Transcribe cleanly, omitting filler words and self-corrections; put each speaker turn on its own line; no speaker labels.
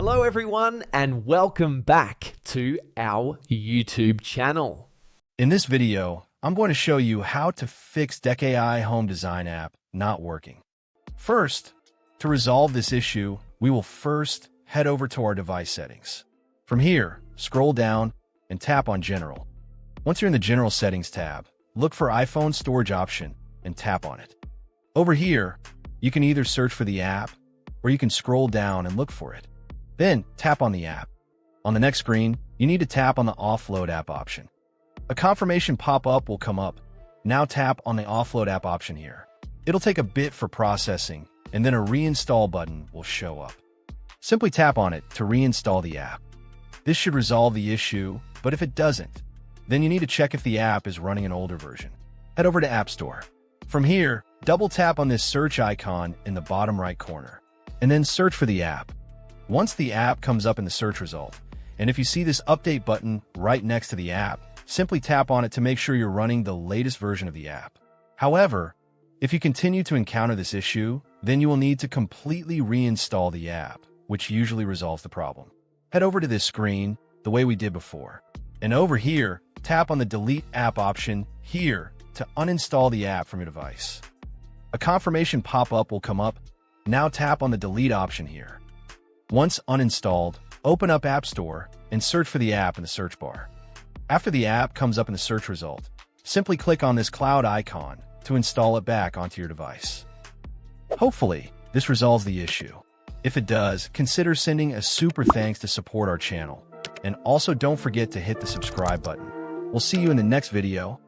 Hello everyone and welcome back to our YouTube channel.
In this video, I'm going to show you how to fix DecAI home design app not working. First, to resolve this issue, we will first head over to our device settings. From here, scroll down and tap on General. Once you're in the General Settings tab, look for iPhone Storage option and tap on it. Over here, you can either search for the app or you can scroll down and look for it. Then tap on the app. On the next screen, you need to tap on the Offload app option. A confirmation pop-up will come up. Now tap on the Offload app option here. It'll take a bit for processing, and then a reinstall button will show up. Simply tap on it to reinstall the app. This should resolve the issue, but if it doesn't, then you need to check if the app is running an older version. Head over to App Store. From here, double tap on this search icon in the bottom right corner, and then search for the app. Once the app comes up in the search result, and if you see this update button right next to the app, simply tap on it to make sure you're running the latest version of the app. However, if you continue to encounter this issue, then you will need to completely reinstall the app, which usually resolves the problem. Head over to this screen the way we did before, and over here, tap on the Delete App option here to uninstall the app from your device. A confirmation pop-up will come up. Now tap on the Delete option here. Once uninstalled, open up App Store and search for the app in the search bar. After the app comes up in the search result, simply click on this cloud icon to install it back onto your device. Hopefully, this resolves the issue. If it does, consider sending a super thanks to support our channel. And also don't forget to hit the subscribe button. We'll see you in the next video.